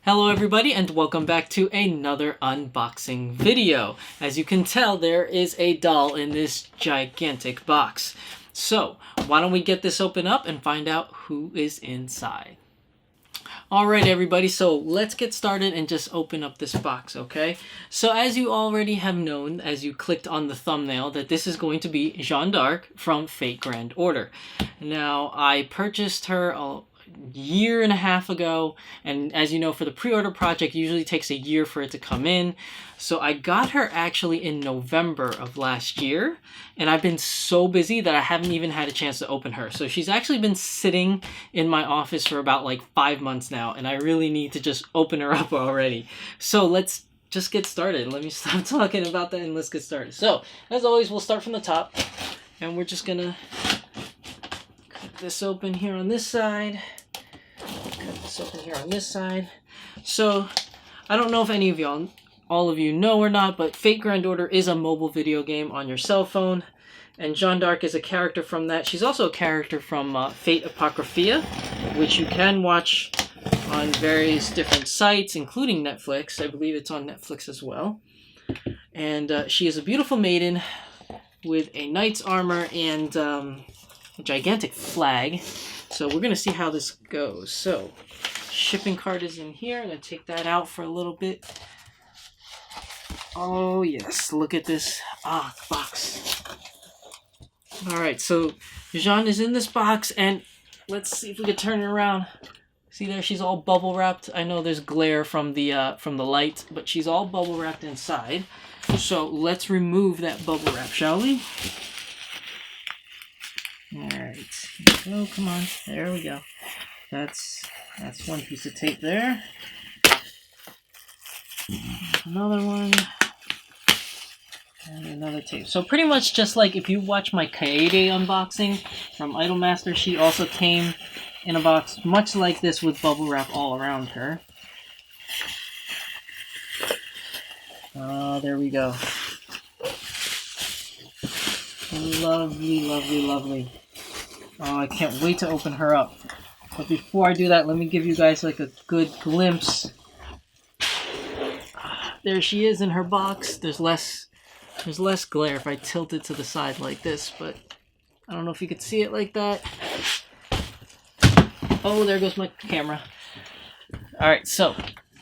Hello everybody and welcome back to another unboxing video. As you can tell, there is a doll in this gigantic box. So why don't we get this open up and find out who is inside. Alright everybody, so let's get started and just open up this box, okay? So as you already have known, as you clicked on the thumbnail, that this is going to be Jeanne d'Arc from Fate Grand Order. Now, I purchased her a year and a half ago, and as you know, for the pre-order project, it usually takes a year for it to come in. So I got her actually in November of last year, and I've been so busy that I haven't even had a chance to open her. So she's actually been sitting in my office for about like 5 months now, and I really need to just open her up already. So let's just get started. Let me stop talking about that and let's get started. So as always, we'll start from the top, and we're just gonna cut this open here on this side. Cut this open here on this side. So I don't know if any of y'all, all of you know or not, but Fate Grand Order is a mobile video game on your cell phone, and Jeanne d'Arc is a character from that. She's also a character from Fate Apocrypha, which you can watch on various different sites, including Netflix. I believe it's on Netflix as well. And she is a beautiful maiden with a knight's armor and a gigantic flag. So we're going to see how this goes. So shipping card is in here. I'm going to take that out for a little bit. Oh yes, look at this box. Alright, so Jeanne is in this box, and let's see if we can turn it around. See there, she's all bubble wrapped. I know there's glare from the light, but she's all bubble wrapped inside. So let's remove that bubble wrap, shall we? Alright, here we go, come on, there we go. That's one piece of tape there. Another one. And another tape. So pretty much just like if you watch my Kaede unboxing from Idolmaster, she also came in a box much like this with bubble wrap all around her. There we go. Lovely, lovely, lovely. Oh, I can't wait to open her up. But before I do that, let me give you guys like a good glimpse. There she is in her box. There's less glare if I tilt it to the side like this, but I don't know if you could see it like that. Oh, there goes my camera. Alright, so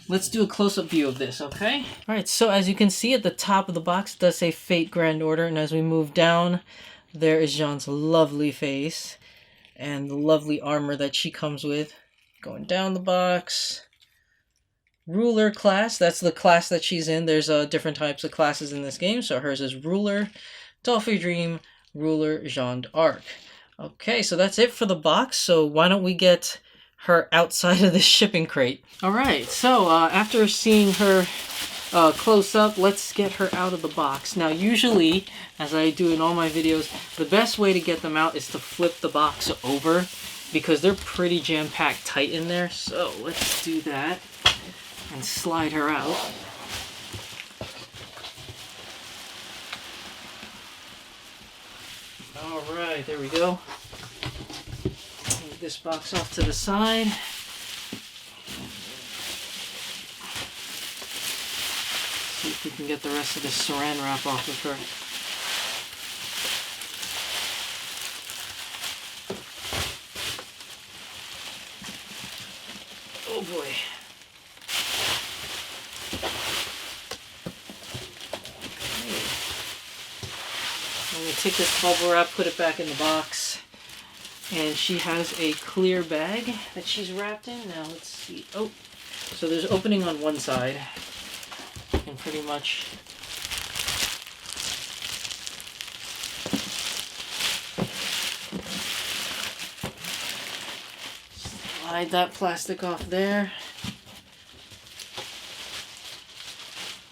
let's do a close-up view of this, okay? Alright, so as you can see at the top of the box, it does say Fate Grand Order, and as we move down, there is Jeanne's lovely face and the lovely armor that she comes with. Going down the box. Ruler class, that's the class that she's in. There's different types of classes in this game, so hers is Ruler, Dollfie Dream, Ruler, Jeanne d'Arc. Okay, so that's it for the box, so why don't we get her outside of the shipping crate. Alright, so after seeing her close up, let's get her out of the box. Now usually, as I do in all my videos, the best way to get them out is to flip the box over, because they're pretty jam-packed tight in there, so let's do that. And slide her out. Alright, there we go. Move this box off to the side. See if we can get the rest of this saran wrap off of her. Oh boy. I'm going to take this bubble wrap, put it back in the box, and she has a clear bag that she's wrapped in. Now let's see. Oh, so there's opening on one side, and pretty much slide that plastic off there.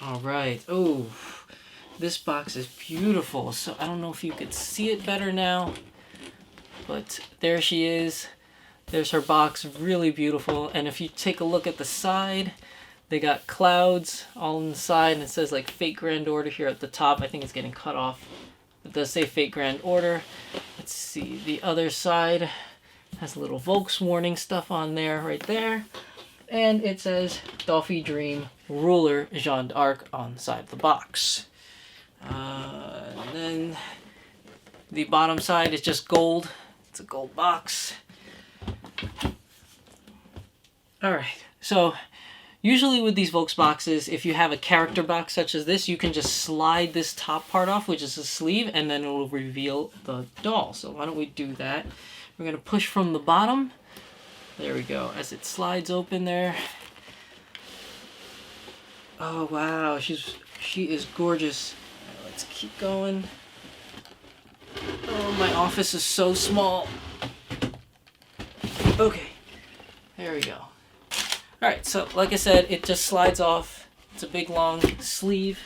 All right. Oh. This box is beautiful, so I don't know if you could see it better now, but there she is. There's her box, really beautiful. And if you take a look at the side, they got clouds all on the side, and it says like Fate Grand Order here at the top. I think it's getting cut off. It does say Fate Grand Order. Let's see, the other side has a little Volks warning stuff on there, right there. And it says Dollfie Dream Ruler Jeanne d'Arc on the side of the box. And then the bottom side is just gold. It's a gold box. Alright, so usually with these Volks boxes, if you have a character box such as this, you can just slide this top part off, which is the sleeve, and then it will reveal the doll. So why don't we do that? We're going to push from the bottom. There we go. As it slides open there. Oh, wow. She is gorgeous. Right, let's keep going. Oh, my office is so small. Okay. There we go. Alright, so like I said, it just slides off. It's a big long sleeve.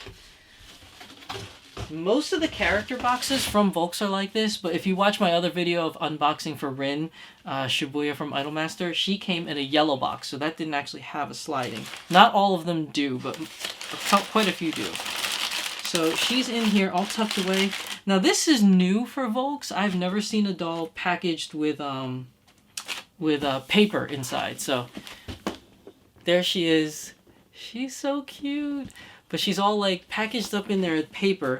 Most of the character boxes from Volks are like this, but if you watch my other video of unboxing for Rin, Shibuya from Idolmaster, she came in a yellow box, so that didn't actually have a sliding. Not all of them do, but quite a few do. So she's in here all tucked away. Now this is new for Volks. I've never seen a doll packaged with paper inside, so there she is. She's so cute. But she's all like packaged up in there with paper.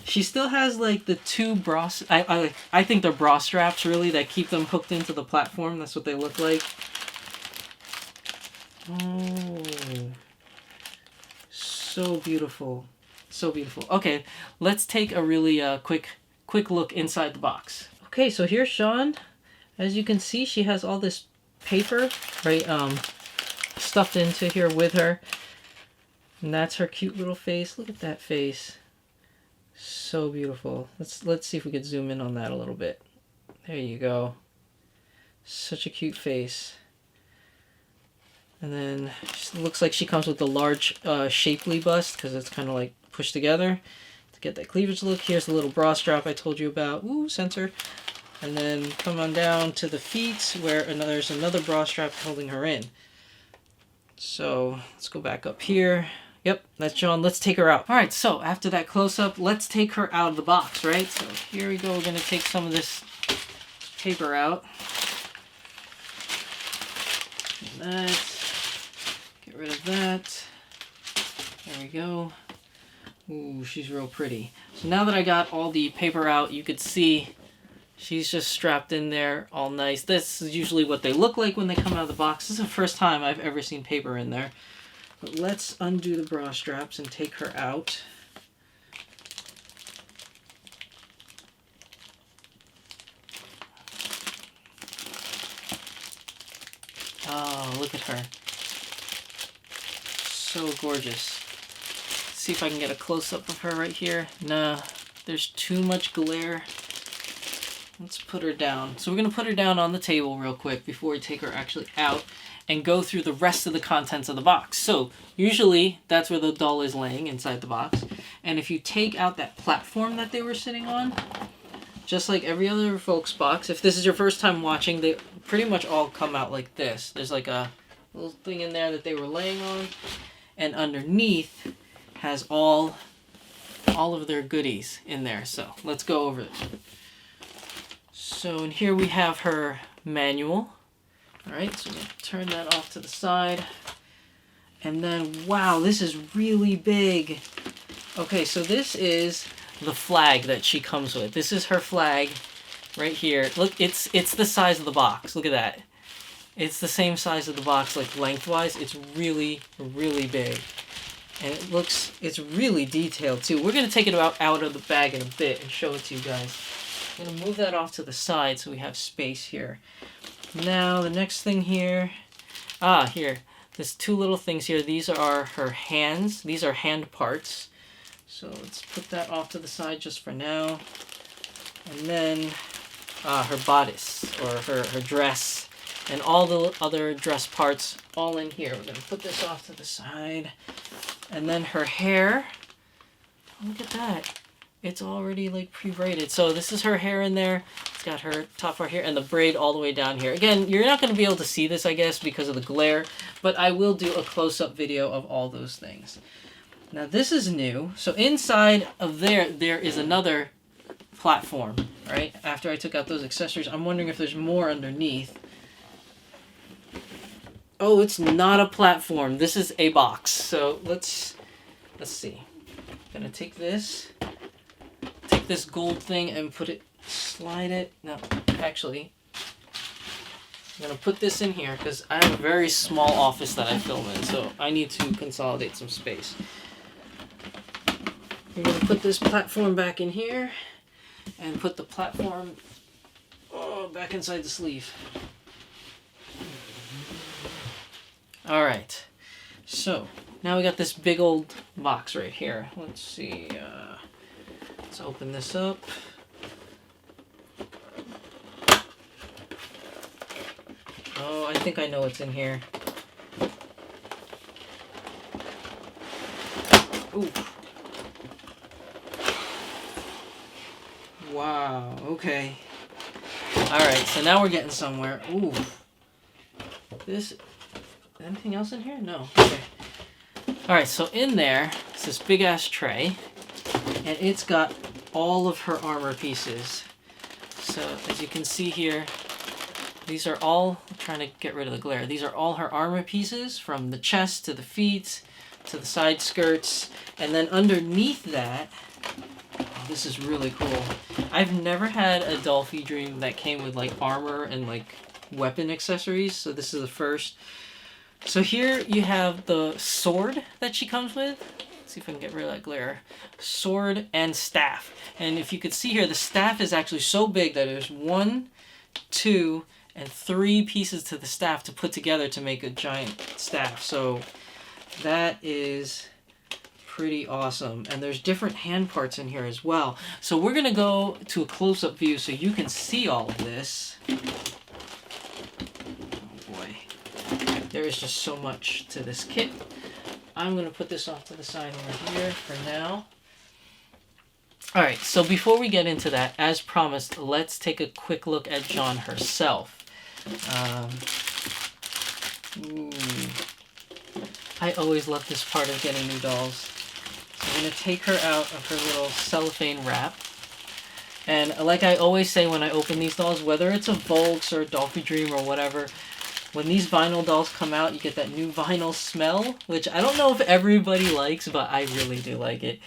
She still has like the two bra... I think they're bra straps really that keep them hooked into the platform. That's what they look like. Oh. So beautiful. So beautiful. Okay, let's take a really quick look inside the box. Okay, so here's Jeanne. As you can see, she has all this paper, right, stuffed into here with her. And that's her cute little face. Look at that face. So beautiful. Let's see if we could zoom in on that a little bit. There you go. Such a cute face. And then it looks like she comes with a large shapely bust because it's kind of like pushed together to get that cleavage look. Here's the little bra strap I told you about. Ooh, sensor. And then come on down to the feet where there's another bra strap holding her in. So let's go back up here. Yep, that's Jeanne. Let's take her out. All right, so after that close-up, let's take her out of the box, right? So here we go. We're going to take some of this paper out. And that. Get rid of that. There we go. Ooh, she's real pretty. So now that I got all the paper out, you could see she's just strapped in there all nice. This is usually what they look like when they come out of the box. This is the first time I've ever seen paper in there. But let's undo the bra straps and take her out. Oh, look at her. So gorgeous. Let's see if I can get a close-up of her right here. Nah, there's too much glare. Let's put her down. So we're going to put her down on the table real quick before we take her actually out and go through the rest of the contents of the box. So usually that's where the doll is laying inside the box. And if you take out that platform that they were sitting on, just like every other Volks box, if this is your first time watching, they pretty much all come out like this. There's like a little thing in there that they were laying on. And underneath has all of their goodies in there. So let's go over it. So in here we have her manual. Alright, so I'm going to turn that off to the side. And then, wow, this is really big. Okay, so this is the flag that she comes with. This is her flag right here. Look, it's the size of the box. Look at that. It's the same size of the box, like lengthwise. It's really, really big. And it's really detailed too. We're going to take it out of the bag in a bit and show it to you guys. I'm going to move that off to the side so we have space here. Now, the next thing here. Here. There's two little things here. These are her hands. These are hand parts. So let's put that off to the side just for now. And then her bodice, or her dress. And all the other dress parts all in here. We're going to put this off to the side. And then her hair. Look at that. It's already like pre-braided. So this is her hair in there. It's got her top part here and the braid all the way down here. Again, you're not going to be able to see this, I guess, because of the glare. But I will do a close-up video of all those things. Now this is new. So inside of there is another platform, right? After I took out those accessories, I'm wondering if there's more underneath. Oh, it's not a platform. This is a box. So let's see. I'm gonna take this gold thing and slide it. No, actually, I'm gonna put this in here because I have a very small office that I film in, so I need to consolidate some space. We're gonna put this platform back in here and put the platform back inside the sleeve. All right, so now we got this big old box right here. Let's see, let's open this up. Oh, I think I know what's in here. Ooh. Wow, okay. Alright, so now we're getting somewhere. Ooh. Anything else in here? No. Okay. Alright, so in there is this big ass tray, and it's got all of her armor pieces. So as you can see here, these are all, I'm trying to get rid of the glare, these are all her armor pieces from the chest to the feet to the side skirts, and then underneath that, this is really cool. I've never had a Dollfie dream that came with like armor and like weapon accessories, so this is the first. So here you have the sword that she comes with. Let's see if I can get rid of that glare. Sword and staff. And if you could see here, the staff is actually so big that there's 1, 2, and 3 pieces to the staff to put together to make a giant staff. So that is pretty awesome. And there's different hand parts in here as well. So we're going to go to a close-up view so you can see all of this. There is just so much to this kit. I'm going to put this off to the side over here for now. Alright, so before we get into that, as promised, let's take a quick look at Jeanne herself. I always love this part of getting new dolls. So I'm going to take her out of her little cellophane wrap. And like I always say when I open these dolls, whether it's a Volks or a Dollfie Dream or whatever, when these vinyl dolls come out, you get that new vinyl smell, which I don't know if everybody likes, but I really do like it.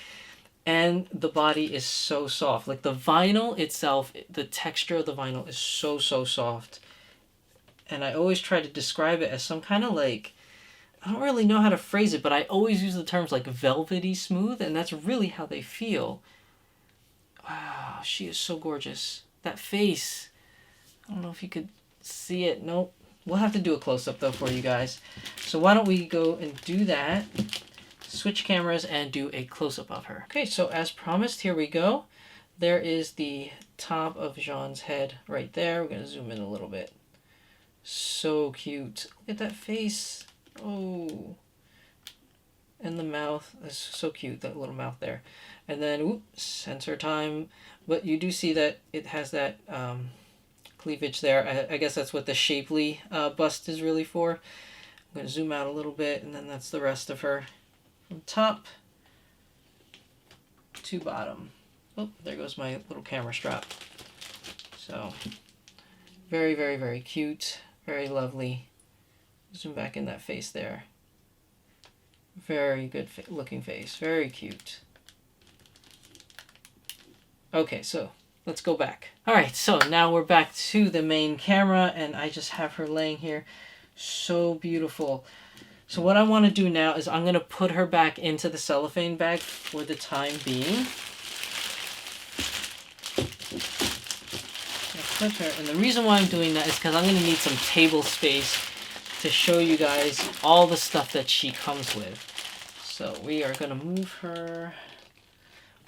And the body is so soft. Like the vinyl itself, the texture of the vinyl is so, so soft. And I always try to describe it as some kind of like, I don't really know how to phrase it, but I always use the terms like velvety smooth, and that's really how they feel. Wow, she is so gorgeous. That face, I don't know if you could see it. Nope. We'll have to do a close-up, though, for you guys. So why don't we go and do that, switch cameras, and do a close-up of her. Okay, so as promised, here we go. There is the top of Jeanne's head right there. We're going to zoom in a little bit. So cute. Look at that face. Oh. And the mouth is so cute, that little mouth there. And then, censor time. But you do see that it has that cleavage there. I guess that's what the shapely bust is really for. I'm going to zoom out a little bit, and then that's the rest of her from top to bottom. Oh, there goes my little camera strap. So, very, very, very cute. Very lovely. Zoom back in that face there. Very good looking face. Very cute. Okay, so let's go back. Alright, so now we're back to the main camera, and I just have her laying here. So beautiful. So what I want to do now is I'm going to put her back into the cellophane bag for the time being. Put her, and the reason why I'm doing that is because I'm going to need some table space to show you guys all the stuff that she comes with. So we are going to move her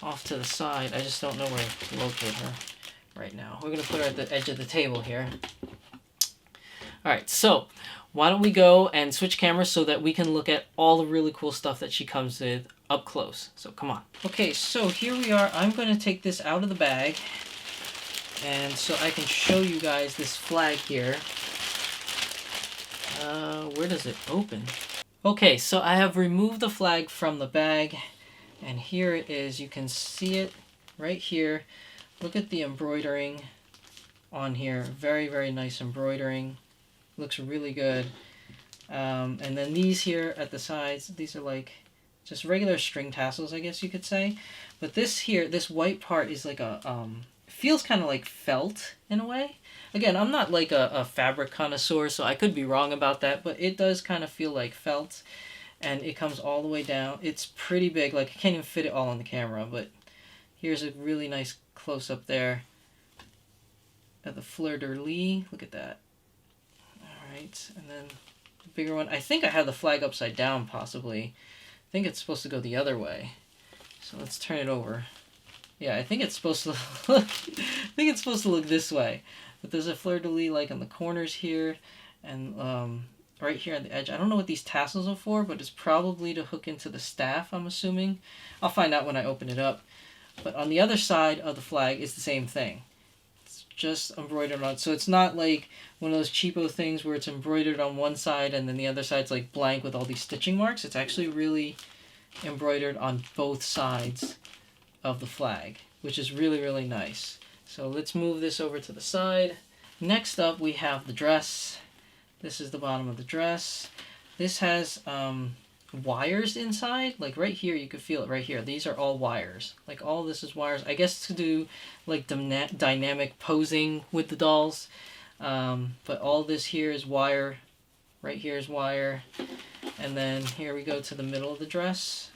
off to the side. I just don't know where to locate her right now. We're going to put her at the edge of the table here. Alright, so why don't we go and switch cameras so that we can look at all the really cool stuff that she comes with up close. So come on. Okay, so here we are. I'm going to take this out of the bag, and so I can show you guys this flag here. Where does it open? Okay, so I have removed the flag from the bag, and here it is. You can see it right here. Look at the embroidering on here. Very, very nice embroidering. Looks really good. And then these here at the sides, these are like just regular string tassels, I guess you could say. But this here, this white part is like a, feels kind of like felt in a way. Again, I'm not like a fabric connoisseur, so I could be wrong about that, but it does kind of feel like felt. And it comes all the way down. It's pretty big, like I can't even fit it all on the camera, but here's a really nice close-up there at the fleur-de-lis. Look at that. Alright, and then the bigger one. I think I have the flag upside down, possibly. I think it's supposed to go the other way. So let's turn it over. Yeah, I think it's supposed to look, I think it's supposed to look this way. But there's a fleur-de-lis like on the corners here, and right here on the edge. I don't know what these tassels are for, but it's probably to hook into the staff, I'm assuming. I'll find out when I open it up. But on the other side of the flag is the same thing. It's just embroidered on. So it's not like one of those cheapo things where it's embroidered on one side and then the other side's like blank with all these stitching marks. It's actually really embroidered on both sides of the flag, which is really, really nice. So let's move this over to the side. Next up, we have the dress. This is the bottom of the dress. This has wires inside. Like right here, you could feel it right here. These are all wires. Like all this is wires. I guess to do like dynamic posing with the dolls. But all this here is wire. Right here is wire. And then here we go to the middle of the dress.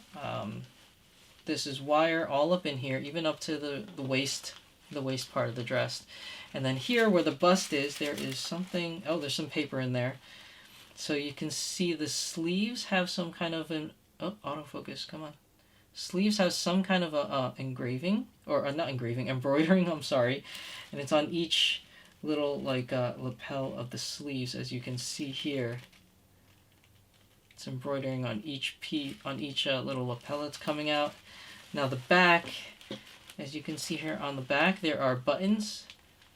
This is wire all up in here, even up to the waist part of the dress. And then here where the bust is, there is something, oh, there's some paper in there. So you can see the sleeves have some kind of an, oh, autofocus, come on. Sleeves have some kind of a engraving, or not engraving, embroidering, I'm sorry. And it's on each little like lapel of the sleeves, as you can see here. It's embroidering on each little lapel that's coming out. Now the back, as you can see here on the back, there are buttons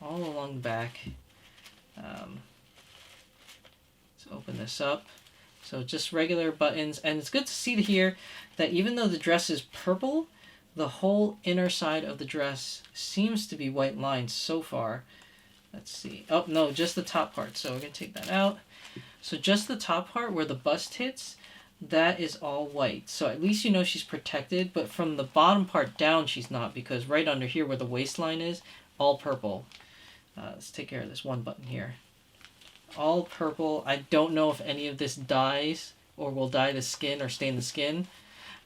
all along the back. Let's open this up. So just regular buttons, and it's good to see here that even though the dress is purple, the whole inner side of the dress seems to be white lines so far. Let's see. Oh, no, just the top part. So we're going to take that out. So just the top part where the bust hits, that is all white. So at least you know she's protected, but from the bottom part down, she's not, because right under here where the waistline is, all purple. Let's take care of this one button here. All purple. I don't know if any of this dyes or will dye the skin or stain the skin.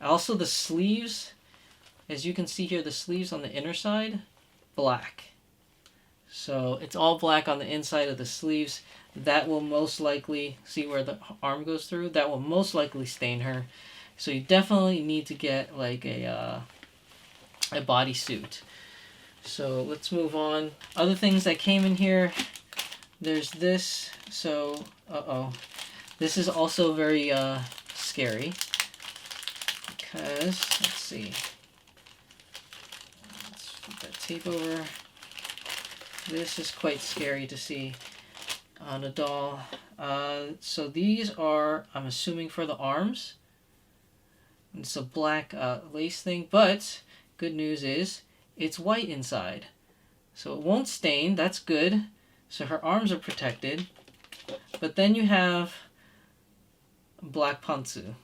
Also the sleeves, as you can see here, the sleeves on the inner side, black. So it's all black on the inside of the sleeves. That will most likely, see where the arm goes through? That will most likely stain her. So you definitely need to get like a bodysuit. So let's move on. Other things that came in here, there's this. So, this is also very scary. Because, let's see. Let's put that tape over. This is quite scary to see on a doll. So these are, I'm assuming, for the arms. It's a black lace thing, but good news is it's white inside. So it won't stain, that's good. So her arms are protected. But then you have black pantsu.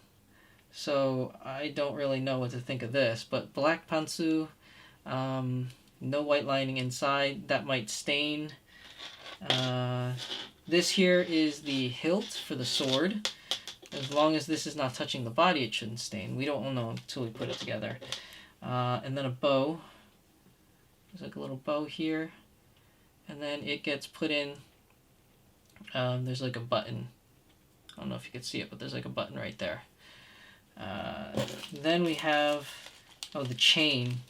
So I don't really know what to think of this, but black pantsu, no white lining inside, that might stain. This here is the hilt for the sword. As long as this is not touching the body, it shouldn't stain. We don't know until we put it together. And then a bow. There's like a little bow here. And then it gets put in. There's like a button. I don't know if you can see it, but there's like a button right there. Then we have, the chain.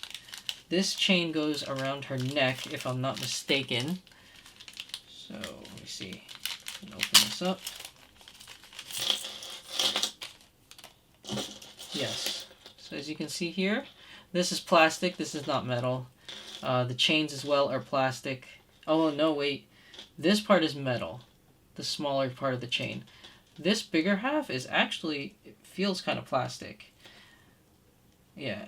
This chain goes around her neck, if I'm not mistaken. So, let me see. I'm gonna open this up. Yes. So as you can see here, this is plastic. This is not metal. The chains as well are plastic. Oh, no, wait. This part is metal. The smaller part of the chain. This bigger half is actually, it feels kind of plastic. Yeah.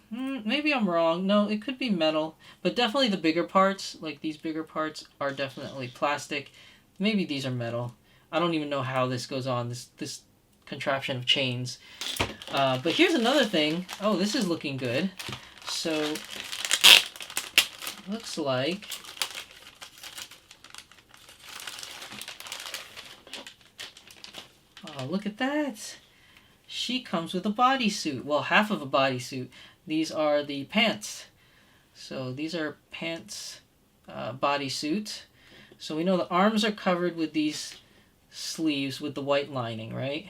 Maybe I'm wrong. No, it could be metal. But definitely the bigger parts, like these bigger parts, are definitely plastic. Maybe these are metal. I don't even know how this goes on, this contraption of chains. But here's another thing. Oh, this is looking good. So, looks like... Oh, look at that. She comes with a bodysuit. Well, half of a bodysuit. These are the pants. So these are pants, bodysuit. So we know the arms are covered with these sleeves with the white lining, right?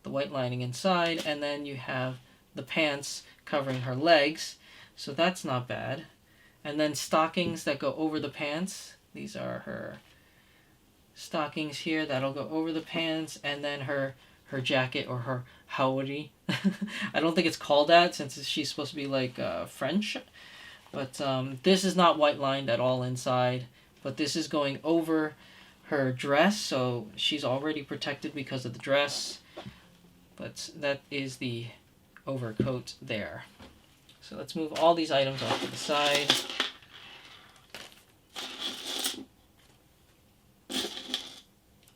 The white lining inside, and then you have the pants covering her legs. So that's not bad. And then stockings that go over the pants. These are her stockings here that'll go over the pants, and then her jacket, or her haori. I don't think it's called that since she's supposed to be like French. But this is not white lined at all inside, but this is going over her dress, so she's already protected because of the dress. But that is the overcoat there. So let's move all these items off to the side.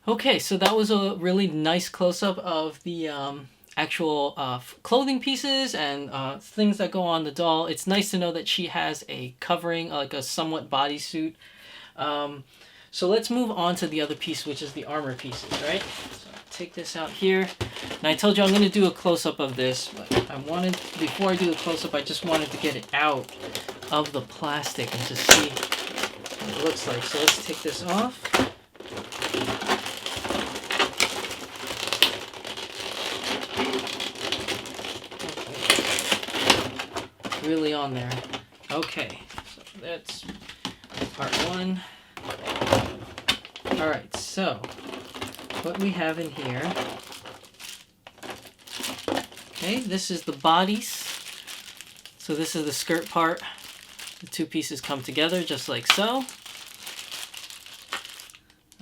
Okay, so that was a really nice close-up of the actual clothing pieces and things that go on the doll. It's nice to know that she has a covering, like a somewhat bodysuit. So let's move on to the other piece, which is the armor pieces, right? So take this out here. And I told you I'm going to do a close-up of this, but before I do the close-up, I just wanted to get it out of the plastic and just see what it looks like. So let's take this off. Really on there. Okay, so that's part one. Alright, so what we have in here. Okay, this is the bodies. So this is the skirt part. The two pieces come together just like so.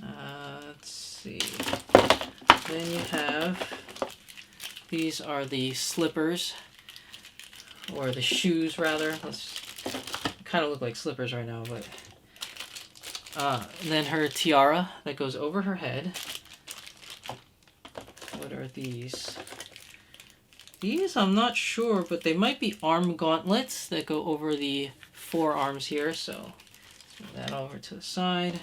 Let's see. Then you have, these are the slippers. Or the shoes, rather. Kind of look like slippers right now, but... and then her tiara that goes over her head. What are these? These, I'm not sure, but they might be arm gauntlets that go over the forearms here, so... Move that over to the side.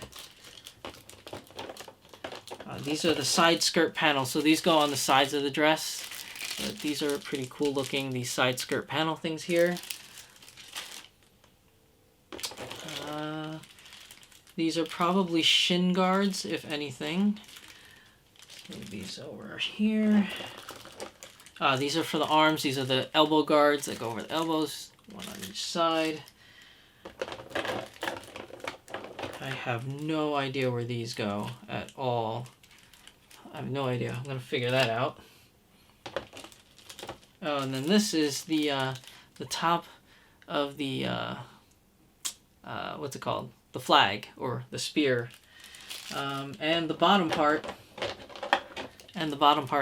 These are the side skirt panels, so these go on the sides of the dress. But these are pretty cool looking, these side skirt panel things here. These are probably shin guards, if anything. Move these over here. These are for the arms. These are the elbow guards that go over the elbows, one on each side. I have no idea where these go at all. I have no idea. I'm going to figure that out. Oh, and then this is the top of the, what's it called? The flag, or the spear. And the bottom part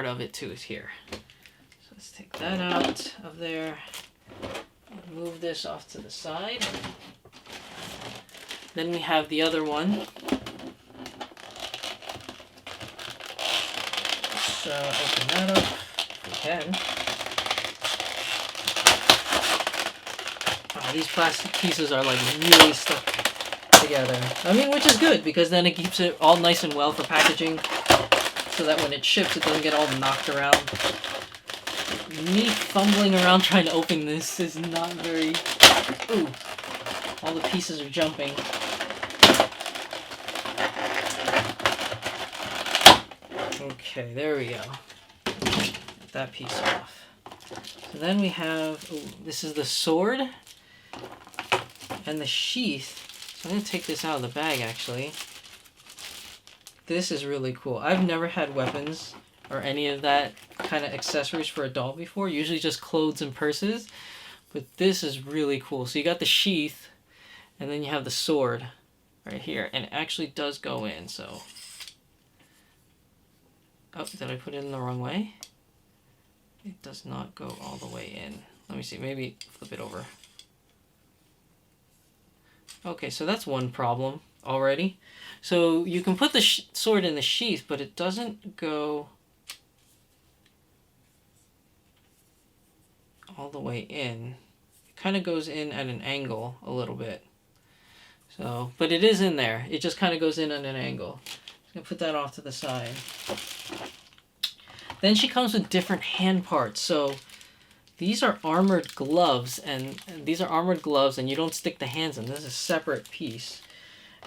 of it too is here. So let's take that out of there. And move this off to the side. Then we have the other one. Let's open that up if we can. These plastic pieces are like really stuck together. I mean, which is good because then it keeps it all nice and well for packaging so that when it ships it doesn't get all knocked around. Me fumbling around trying to open this is not very... Ooh. All the pieces are jumping. Okay, there we go. Get that piece off. So then we have... Ooh, this is the sword. And the sheath, so I'm going to take this out of the bag actually. This is really cool. I've never had weapons or any of that kind of accessories for a doll before. Usually just clothes and purses. But this is really cool. So you got the sheath, and then you have the sword right here. And it actually does go in, so... Oh, did I put it in the wrong way? It does not go all the way in. Let me see, maybe flip it over. Okay, so that's one problem. already. So you can put the sword in the sheath, but it doesn't go all the way in. It kind of goes in at an angle a little bit. So, but it is in there. It just kind of goes in at an angle. I'm going to put that off to the side. Then she comes with different hand parts. So these are armored gloves, and you don't stick the hands in. This is a separate piece.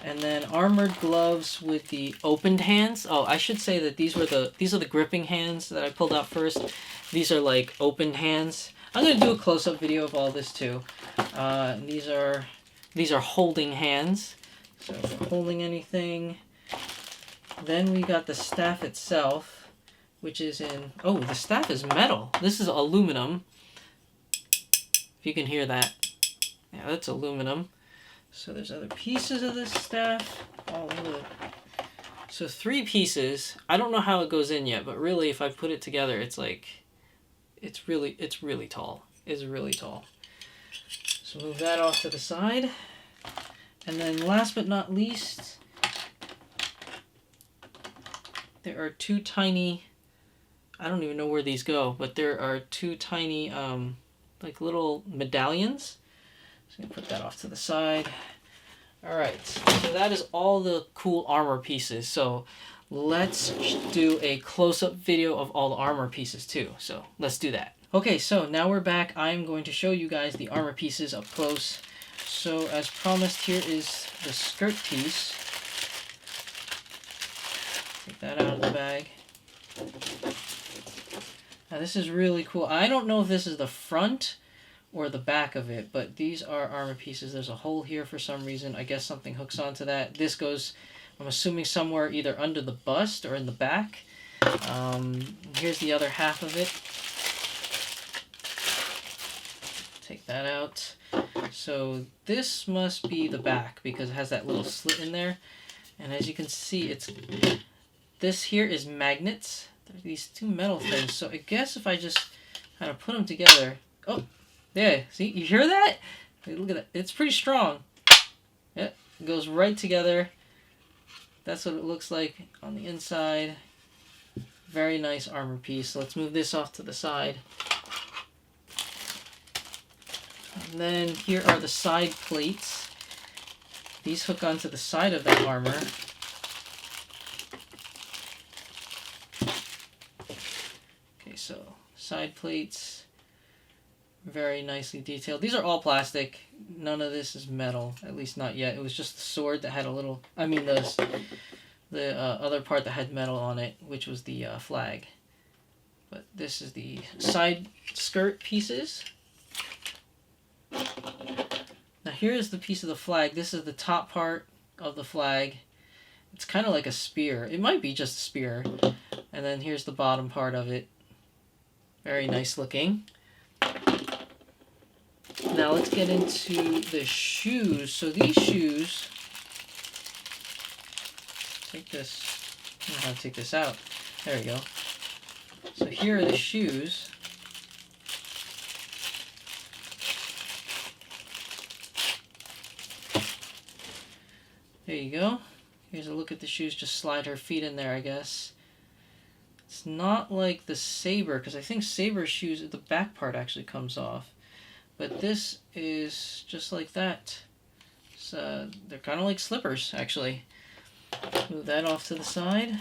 And then armored gloves with the opened hands. Oh, I should say that these are the gripping hands that I pulled out first. These are like opened hands. I'm going to do a close-up video of all this too. These are holding hands. So if we're holding anything. Then we got the staff itself, which is in... Oh, the staff is metal. This is aluminum. If you can hear that. Yeah, that's aluminum. So there's other pieces of this staff all over. So 3 pieces. I don't know how it goes in yet, but really if I put it together, it's like... It's really tall. It's really tall. So move that off to the side. And then last but not least, there are 2 tiny, I don't even know where these go, but there are 2 tiny like little medallions. So I'm going to put that off to the side. Alright, so that is all the cool armor pieces. So let's do a close-up video of all the armor pieces too. So let's do that. Okay, so now we're back. I'm going to show you guys the armor pieces up close. So as promised, here is the skirt piece. Take that out of the bag. Now this is really cool. I don't know if this is the front or the back of it, but these are armor pieces. There's a hole here for some reason. I guess something hooks onto that. This goes, I'm assuming, somewhere either under the bust or in the back. Here's the other half of it. Take that out. So this must be the back because it has that little slit in there. And as you can see, this here is magnets. There's these 2 metal things. So I guess if I just kind of put them together. Oh, yeah. See, you hear that? Look at that. It's pretty strong. Yeah, it goes right together. That's what it looks like on the inside. Very nice armor piece. So let's move this off to the side. And then here are the side plates. These hook onto the side of that armor. Okay, so side plates, very nicely detailed. These are all plastic. None of this is metal, at least not yet. It was just the sword that had a little, the other part that had metal on it, which was the flag. But this is the side skirt pieces. Now here is the piece of the flag. This is the top part of the flag. It's kind of like a spear. It might be just a spear. And then here's the bottom part of it. Very nice looking. Now let's get into the shoes. So these shoes, take this, I don't know how to take this out. There we go. So here are the shoes. There you go. Here's a look at the shoes. Just slide her feet in there, I guess. It's not like the Saber, because I think Saber shoes, the back part actually comes off. But this is just like that. So they're kind of like slippers, actually. Move that off to the side.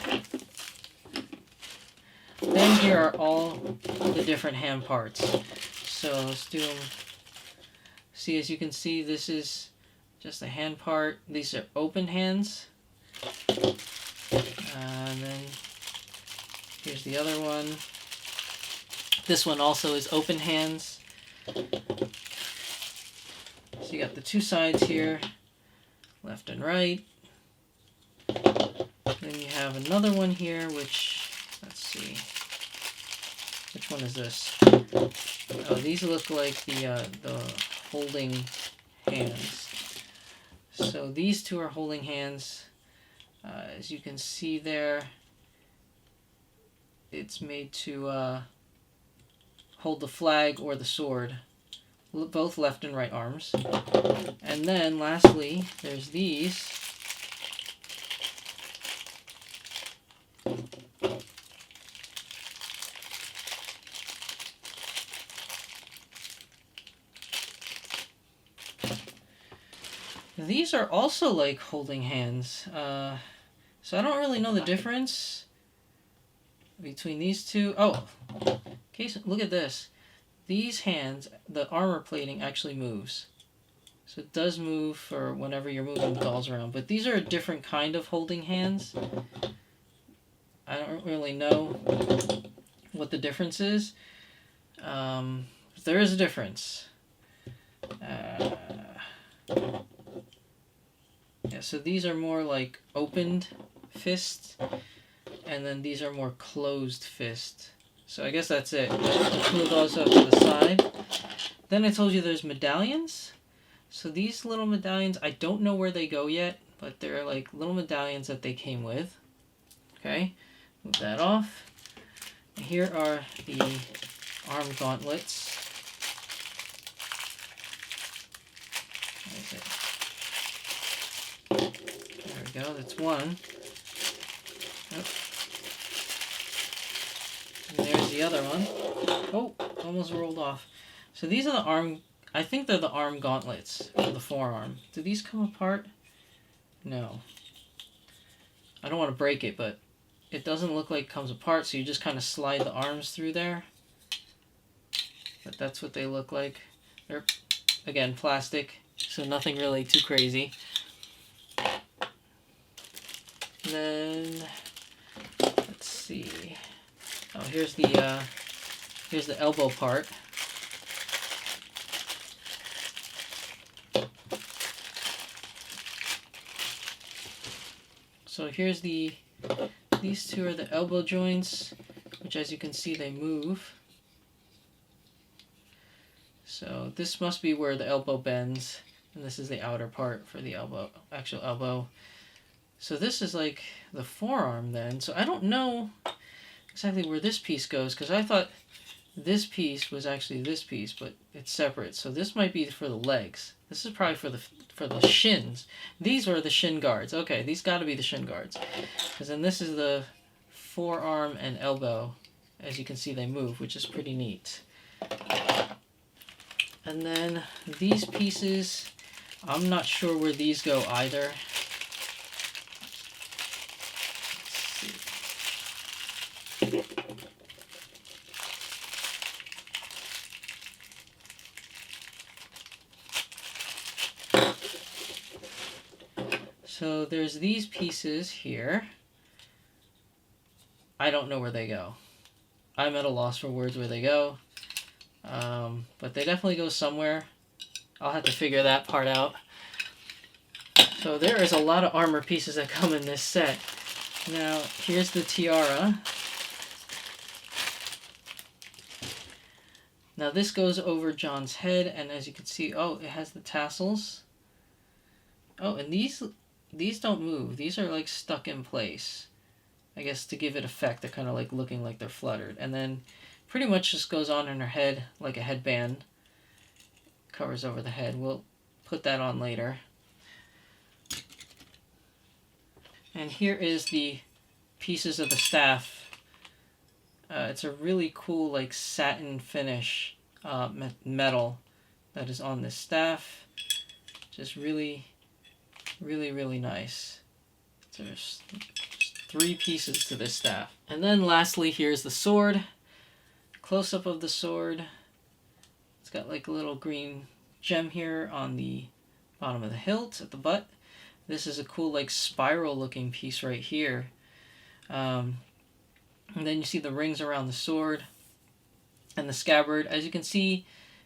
Then here are all the different hand parts. So let's do them. See, as you can see, this is just a hand part. These are open hands. And then here's the other one. This one also is open hands. So you got the 2 sides here, left and right. Then you have another one here, which, let's see, which one is this? Oh, these look like the holding hands. So these 2 are holding hands. As you can see there, it's made to hold the flag or the sword, both left and right arms. And then lastly, there's these. these are also like holding hands. So I don't really know the difference between these two. Oh, okay, so look at this. These hands, the armor plating actually moves. So it does move for whenever you're moving the dolls around. But these are a different kind of holding hands. I don't really know what the difference is. But there is a difference. Yeah, so these are more like opened fists, and then these are more closed fists. So I guess that's it. Move those up to the side. Then I told you there's medallions. So these little medallions, I don't know where they go yet, but they're like little medallions that they came with. Okay, move that off. And here are the arm gauntlets. There we go, that's one. Oh. And there's the other one. Oh, almost rolled off. So these are the arm, I think they're the arm gauntlets for the forearm. Do these come apart? No. I don't want to break it, but it doesn't look like it comes apart, so you just kind of slide the arms through there. But that's what they look like. They're, again, plastic, so nothing really too crazy. And then, let's see. Oh, here's the elbow part. So here's these two are the elbow joints, which as you can see they move. So this must be where the elbow bends, and this is the outer part for the elbow, actual elbow. So this is like the forearm then. So I don't know exactly where this piece goes, because I thought this piece was actually this piece, but it's separate. So this might be for the legs. This is probably for the shins. These are the shin guards. Okay, these got to be the shin guards, because then this is the forearm and elbow. As you can see, they move, which is pretty neat. And then these pieces, I'm not sure where these go either. So there's these pieces here. I don't know where they go. I'm at a loss for words where they go. But they definitely go somewhere. I'll have to figure that part out. So there is a lot of armor pieces that come in this set. Now, here's the tiara. Now this goes over John's head, and as you can see, oh, it has the tassels. Oh, and these don't move. These are like stuck in place. I guess to give it effect, they're kind of like looking like they're fluttered. And then pretty much just goes on in her head like a headband. Covers over the head. We'll put that on later. And here is the pieces of the staff. It's a really cool like satin finish metal that is on this staff. Just really, really, really nice. So there's 3 pieces to this staff. And then lastly, here's the sword. Close-up of the sword. It's got like a little green gem here on the bottom of the hilt at the butt. This is a cool like spiral looking piece right here. And then you see the rings around the sword and the scabbard. As you can see,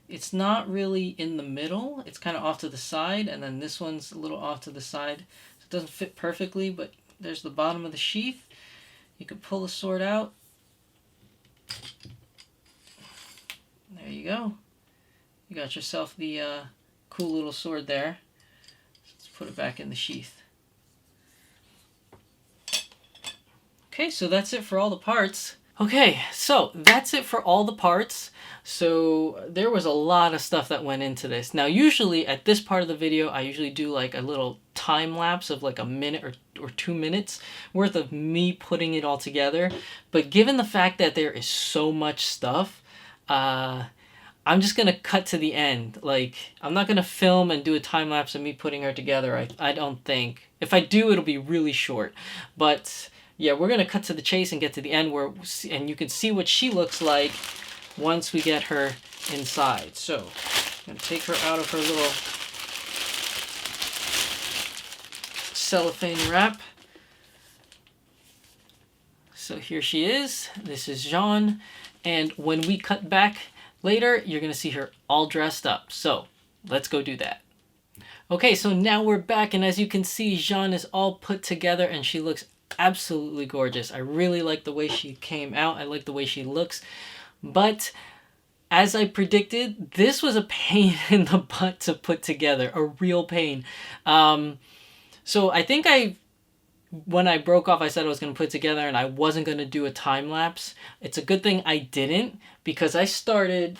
it's not really in the middle. It's kind of off to the side, and then this one's a little off to the side. So it doesn't fit perfectly, but there's the bottom of the sheath. You can pull the sword out. There you go. You got yourself the cool little sword there. Let's put it back in the sheath. Okay, so that's it for all the parts. Okay, so that's it for all the parts. So there was a lot of stuff that went into this. Now usually at this part of the video, I usually do like a little time lapse of like a minute or 2 minutes worth of me putting it all together. But given the fact that there is so much stuff, I'm just gonna cut to the end. Like, I'm not gonna film and do a time lapse of me putting her together. I don't think. If I do, it'll be really short. But yeah, we're gonna cut to the chase and get to the end and you can see what she looks like once we get her inside. So I'm gonna take her out of her little cellophane wrap. So here she is. This is Jeanne. And when we cut back later, you're going to see her all dressed up. So let's go do that. Okay, so now we're back. And as you can see, Jeanne is all put together and she looks absolutely gorgeous. I really like the way she came out. I like the way she looks. But as I predicted, this was a pain in the butt to put together. A real pain. So I think when I broke off, I said I was going to put it together and I wasn't going to do a time lapse. It's a good thing I didn't, because I started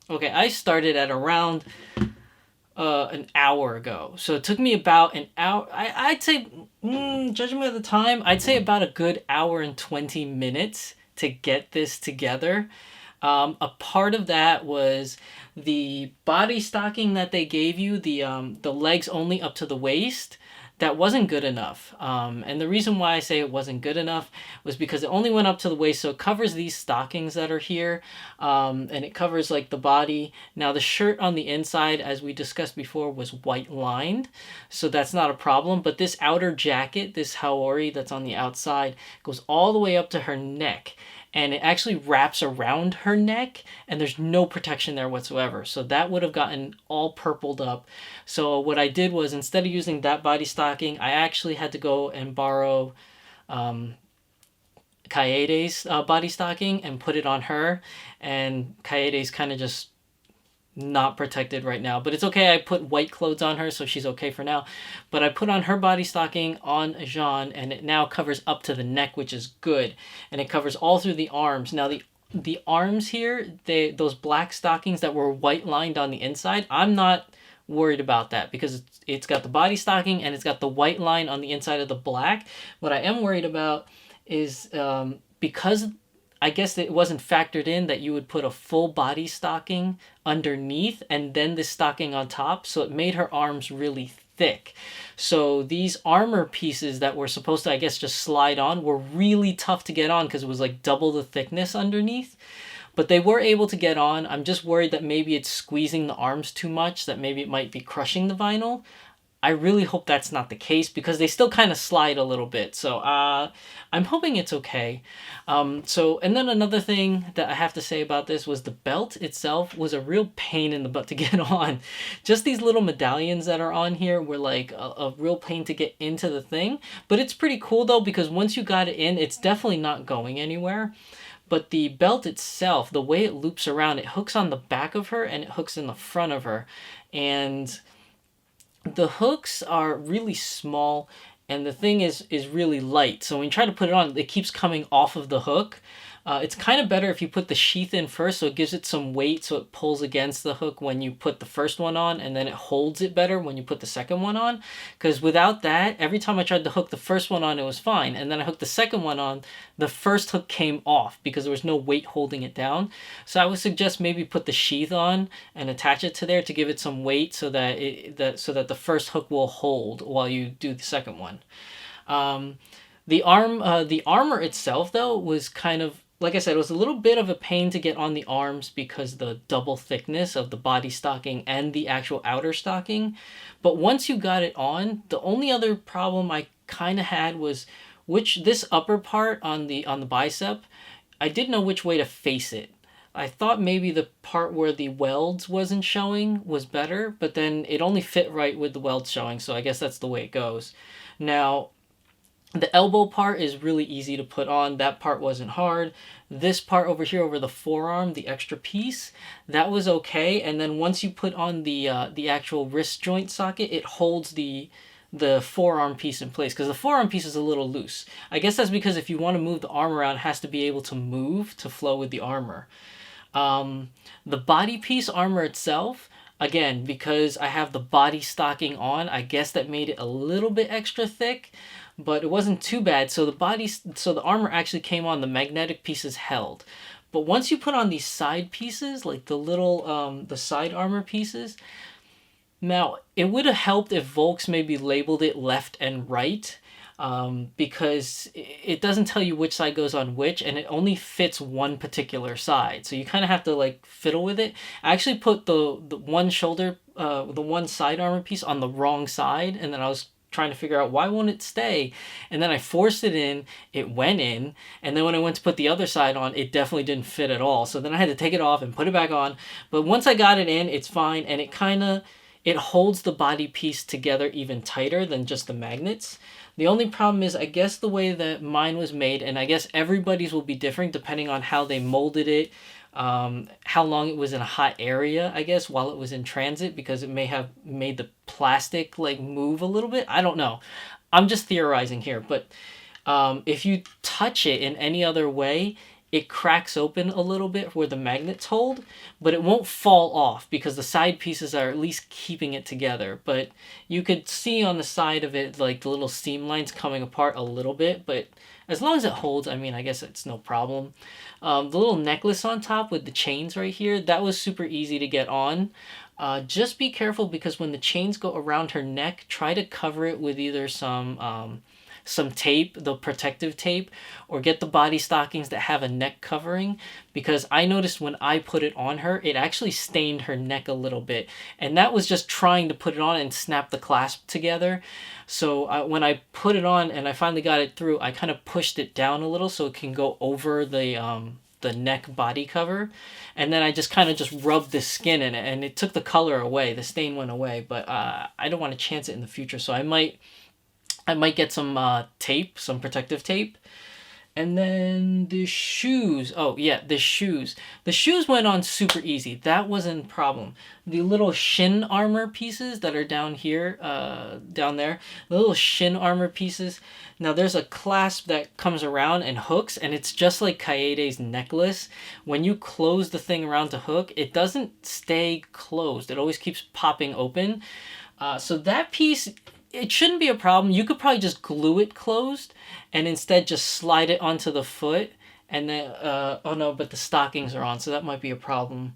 at around an hour ago. So it took me about an hour. I'd say, judging by the time, I'd say about a good hour and 20 minutes to get this together. A part of that was the body stocking that they gave you, the legs only up to the waist. That wasn't good enough. And the reason why I say it wasn't good enough was because it only went up to the waist, so it covers these stockings that are here, and it covers like the body. Now the shirt on the inside, as we discussed before, was white lined, so that's not a problem. But this outer jacket, this haori that's on the outside, goes all the way up to her neck. And it actually wraps around her neck, and there's no protection there whatsoever. So that would have gotten all purpled up. So what I did was, instead of using that body stocking, I actually had to go and borrow Kaede's body stocking and put it on her. And Kaede's kind of just not protected right now, but it's okay. I put white clothes on her, so she's okay for now. But I put on her body stocking on Jeanne, and it now covers up to the neck, which is good, and it covers all through the arms. Now the arms here, those black stockings that were white lined on the inside, I'm not worried about that because it's got the body stocking and it's got the white line on the inside of the black. What I am worried about is because I guess it wasn't factored in that you would put a full body stocking underneath and then the stocking on top, so it made her arms really thick. So these armor pieces that were supposed to, I guess, just slide on were really tough to get on because it was like double the thickness underneath. But they were able to get on. I'm just worried that maybe it's squeezing the arms too much, that maybe it might be crushing the vinyl. I really hope that's not the case because they still kind of slide a little bit. So I'm hoping it's okay. And then another thing that I have to say about this was the belt itself was a real pain in the butt to get on. Just these little medallions that are on here were like a real pain to get into the thing. But it's pretty cool though, because once you got it in, it's definitely not going anywhere. But the belt itself, the way it loops around, it hooks on the back of her and it hooks in the front of her. And the hooks are really small and the thing is really light. So when you try to put it on, it keeps coming off of the hook. It's kind of better if you put the sheath in first, so it gives it some weight, so it pulls against the hook when you put the first one on, and then it holds it better when you put the second one on. Because without that, every time I tried to hook the first one on, it was fine, and then I hooked the second one on, the first hook came off because there was no weight holding it down. So I would suggest maybe put the sheath on and attach it to there to give it some weight, so that the first hook will hold while you do the second one. The armor itself though was kind of, like I said, it was a little bit of a pain to get on the arms because the double thickness of the body stocking and the actual outer stocking. But once you got it on, the only other problem I kind of had was this upper part on the bicep, I didn't know which way to face it. I thought maybe the part where the welds wasn't showing was better, but then it only fit right with the welds showing, so I guess that's the way it goes. Now, the elbow part is really easy to put on. That part wasn't hard. This part over here, over the forearm, the extra piece, that was okay. And then once you put on the actual wrist joint socket, it holds the forearm piece in place, because the forearm piece is a little loose. I guess that's because if you want to move the arm around, it has to be able to move to flow with the armor. The body piece armor itself, again, because I have the body stocking on, I guess that made it a little bit extra thick, but it wasn't too bad. So the armor actually came on, the magnetic pieces held. But once you put on these side pieces, like the little, the side armor pieces, now it would have helped if Volks maybe labeled it left and right, because it doesn't tell you which side goes on which, and it only fits one particular side. So you kind of have to like fiddle with it. I actually put the one shoulder, the one side armor piece on the wrong side, and then I was trying to figure out why won't it stay, and then I forced it in, it went in, and then when I went to put the other side on, it definitely didn't fit at all. So then I had to take it off and put it back on. But once I got it in, it's fine, and it holds the body piece together even tighter than just the magnets. The only problem is, I guess, the way that mine was made, and I guess everybody's will be different depending on how they molded it, how long it was in a hot area, I guess, while it was in transit, because it may have made the plastic like move a little bit. I don't know. I'm just theorizing here, but if you touch it in any other way, it cracks open a little bit where the magnets hold, but it won't fall off because the side pieces are at least keeping it together. But you could see on the side of it, like the little seam lines coming apart a little bit, but as long as it holds, I mean, I guess it's no problem. The little necklace on top with the chains right here, that was super easy to get on. Just be careful because when the chains go around her neck, try to cover it with either some tape, the protective tape, or get the body stockings that have a neck covering, because I noticed when I put it on her, it actually stained her neck a little bit, and that was just trying to put it on and snap the clasp together. So when I put it on and I finally got it through, I kind of pushed it down a little so it can go over the neck body cover, and then I just kind of just rubbed the skin in it, and it took the color away, the stain went away. But I don't want to chance it in the future, so I might get some tape, some protective tape. And then the shoes. Oh, yeah, the shoes. The shoes went on super easy. That wasn't a problem. The little shin armor pieces that are down here, down there, the little shin armor pieces. Now, there's a clasp that comes around and hooks, and it's just like Kaede's necklace. When you close the thing around to hook, it doesn't stay closed. It always keeps popping open. So that piece, it shouldn't be a problem. You could probably just glue it closed and instead just slide it onto the foot, and then oh no, but the stockings are on, so that might be a problem.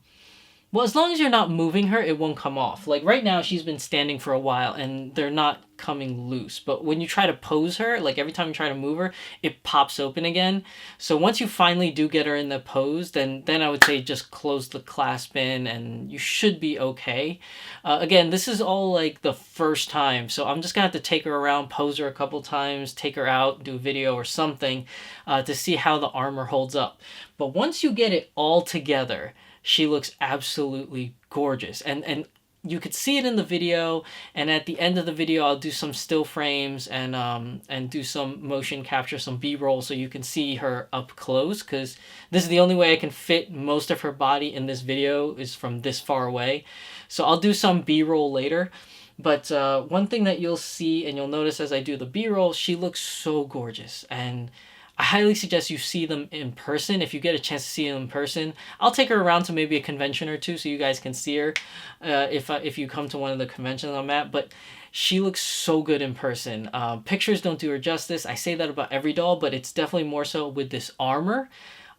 Well, as long as you're not moving her, it won't come off. Like right now, she's been standing for a while and they're not coming loose. But when you try to pose her, like every time you try to move her, it pops open again. So once you finally do get her in the pose, then I would say just close the clasp in and you should be okay. Again, this is all like the first time. So I'm just going to have to take her around, pose her a couple times, take her out, do a video or something to see how the armor holds up. But once you get it all together, she looks absolutely gorgeous. And you could see it in the video, and at the end of the video I'll do some still frames and do some motion capture, some B-roll, so you can see her up close, because this is the only way I can fit most of her body in this video is from this far away. So I'll do some B-roll later. But one thing that you'll see and you'll notice as I do the B-roll, she looks so gorgeous, and I highly suggest you see them in person. If you get a chance to see them in person, I'll take her around to maybe a convention or two so you guys can see her if you come to one of the conventions I'm at. But she looks so good in person. Pictures don't do her justice. I say that about every doll, but it's definitely more so with this armor.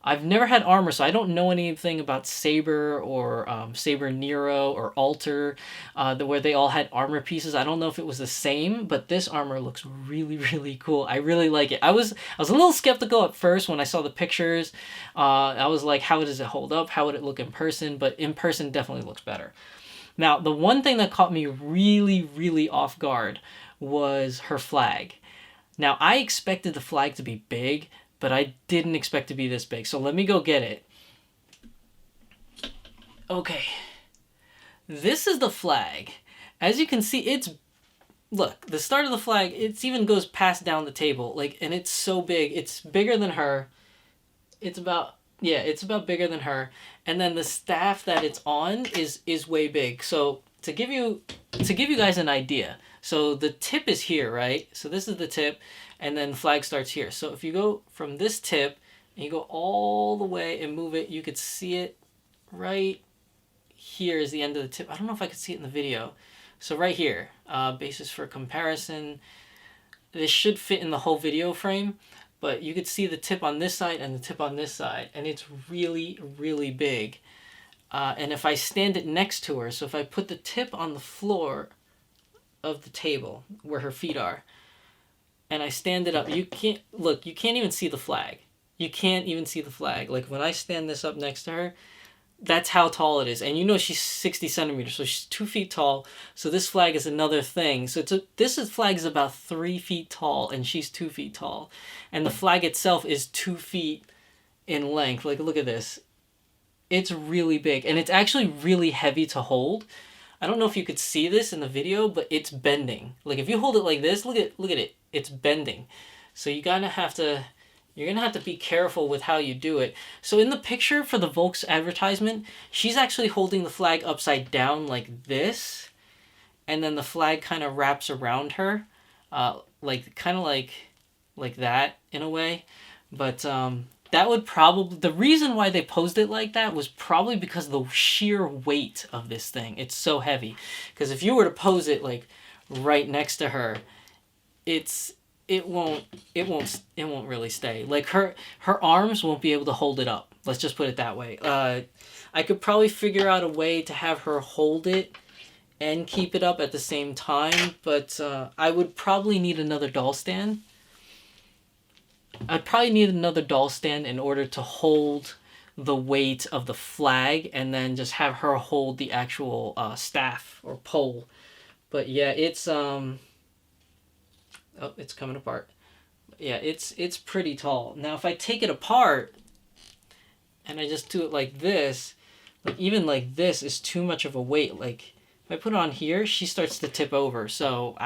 I've never had armor, so I don't know anything about Saber or Saber Nero or Alter, where they all had armor pieces. I don't know if it was the same, but this armor looks really, really cool. I really like it. I was a little skeptical at first when I saw the pictures. I was like, how does it hold up? How would it look in person? But in person, definitely looks better. Now, the one thing that caught me really, really off guard was her flag. Now, I expected the flag to be big, but I didn't expect it to be this big. So let me go get it. Okay. This is the flag. As you can see, look, the start of the flag, it even goes past down the table. Like, and it's so big. It's bigger than her. It's about bigger than her. And then the staff that it's on is way big. So to give you guys an idea. So the tip is here, right? So this is the tip. And then flag starts here. So if you go from this tip and you go all the way and move it, you could see it right here is the end of the tip. I don't know if I could see it in the video. So right here, basis for comparison. This should fit in the whole video frame. but you could see the tip on this side and the tip on this side, and it's really, really big. And if I stand it next to her, so if I put the tip on the floor of the table where her feet are, and I stand it up, you can't even see the flag. You can't even see the flag. Like when I stand this up next to her, that's how tall it is. And you know she's 60 centimeters, so she's 2 feet tall. So this flag is another thing. So this flag is about 3 feet tall, and she's 2 feet tall. And the flag itself is 2 feet in length. Like, look at this. It's really big, and it's actually really heavy to hold. I don't know if you could see this in the video, but it's bending. Like if you hold it like this, look at it. It's bending. So you're gonna have to be careful with how you do it. So in the picture for the Volks advertisement, she's actually holding the flag upside down like this, and then the flag kind of wraps around her, like that in a way. But that would probably, the reason why they posed it like that was probably because of the sheer weight of this thing. It's so heavy. Because if you were to pose it like right next to her, it won't really stay. Like her arms won't be able to hold it up. Let's just put it that way. I could probably figure out a way to have her hold it and keep it up at the same time, but I would probably need another doll stand. I'd probably need another doll stand in order to hold the weight of the flag, and then just have her hold the actual staff or pole. But yeah, it's it's coming apart. Yeah, it's pretty tall. Now if I take it apart and I just do it like this, like even like this is too much of a weight. Like if I put it on here, she starts to tip over. So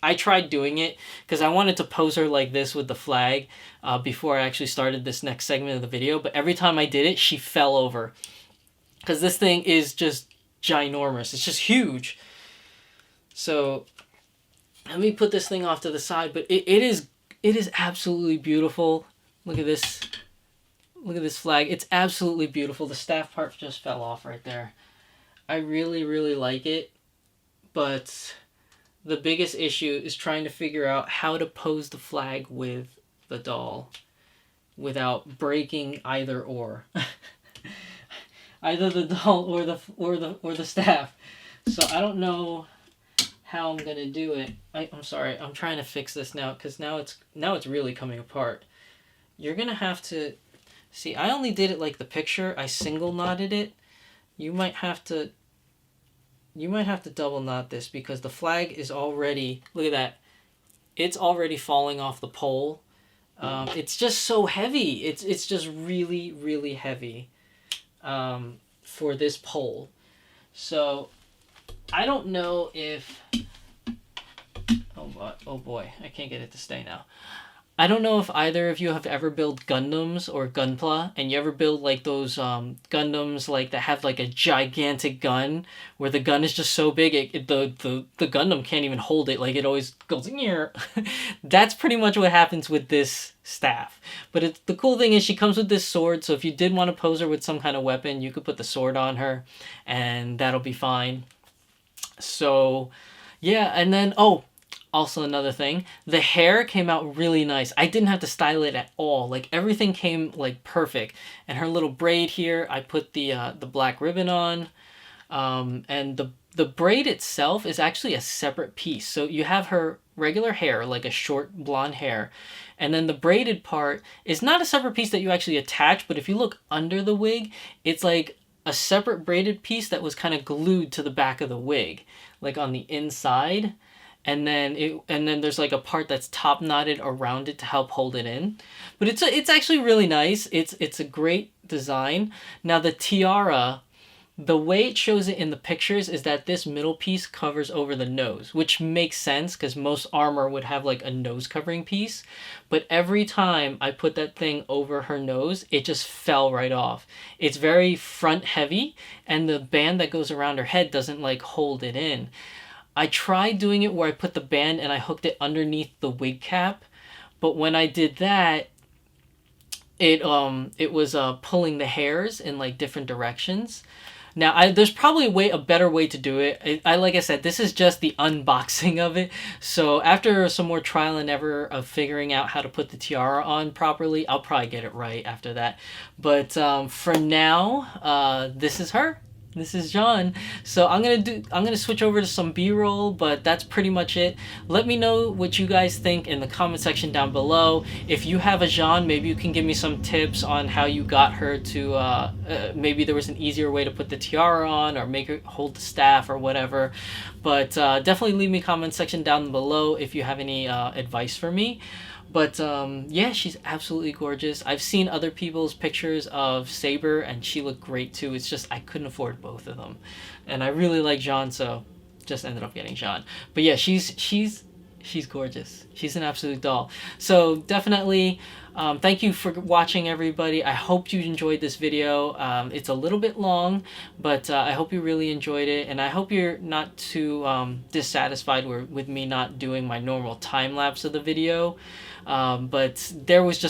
I tried doing it because I wanted to pose her like this with the flag before I actually started this next segment of the video. But every time I did it, she fell over. Because this thing is just ginormous. It's just huge. So let me put this thing off to the side. But it is absolutely beautiful. Look at this. Look at this flag. It's absolutely beautiful. The staff part just fell off right there. I really, really like it. But the biggest issue is trying to figure out how to pose the flag with the doll without breaking either or. Either the doll or the staff. So I don't know how I'm gonna do it. I'm sorry. I'm trying to fix this now because now it's really coming apart. You're gonna have to see. I only did it like the picture. I single knotted it. You might have to double knot this because the flag is already, look at that, it's already falling off the pole. It's just so heavy. It's just really, really heavy for this pole. So I don't know if, oh boy, I can't get it to stay now. I don't know if either of you have ever built Gundams or Gunpla, and you ever build like those Gundams like that have like a gigantic gun where the gun is just so big the Gundam can't even hold it, like it always goes near. That's pretty much what happens with this staff. But the cool thing is she comes with this sword, so if you did want to pose her with some kind of weapon, you could put the sword on her and that'll be fine. So yeah, and then also another thing, the hair came out really nice. I didn't have to style it at all. Like everything came like perfect. And her little braid here, I put the black ribbon on. And the braid itself is actually a separate piece. So you have her regular hair, like a short blonde hair. And then the braided part is not a separate piece that you actually attach, but if you look under the wig, it's like a separate braided piece that was kind of glued to the back of the wig, like on the inside. And then there's like a part that's top knotted around it to help hold it in. But it's actually really nice. It's a great design. Now the tiara, the way it shows it in the pictures is that this middle piece covers over the nose, which makes sense because most armor would have like a nose covering piece. But every time I put that thing over her nose, it just fell right off. It's very front heavy, and the band that goes around her head doesn't like hold it in. I tried doing it where I put the band and I hooked it underneath the wig cap, but when I did that, it was pulling the hairs in like different directions. Now, there's probably a better way to do it. Like I said, this is just the unboxing of it. So after some more trial and error of figuring out how to put the tiara on properly, I'll probably get it right after that. But for now, this is her. This is Jeanne. So I'm gonna switch over to some B-roll, but that's pretty much it. Let me know what you guys think in the comment section down below. If you have a Jeanne, maybe you can give me some tips on how you got her to maybe there was an easier way to put the tiara on, or make her hold the staff or whatever. But definitely leave me a comment section down below if you have any advice for me. But yeah, she's absolutely gorgeous. I've seen other people's pictures of Saber, and she looked great too. It's just I couldn't afford both of them, and I really like Jeanne, so just ended up getting Jeanne. But yeah, she's gorgeous. She's an absolute doll. So definitely, thank you for watching, everybody. I hope you enjoyed this video. It's a little bit long, but I hope you really enjoyed it, and I hope you're not too dissatisfied with me not doing my normal time lapse of the video. But there was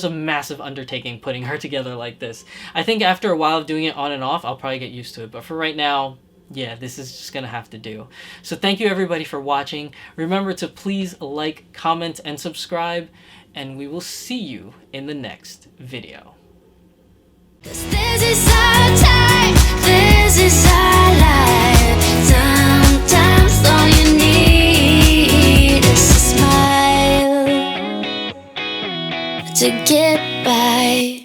a massive undertaking putting her together like this. I think after a while of doing it on and off, I'll probably get used to it. But for right now, yeah, this is just gonna have to do. So thank you everybody for watching. Remember to please like, comment, and subscribe, and we will see you in the next video. This is our time, this is our life. Sometimes all you need is a smile to get by.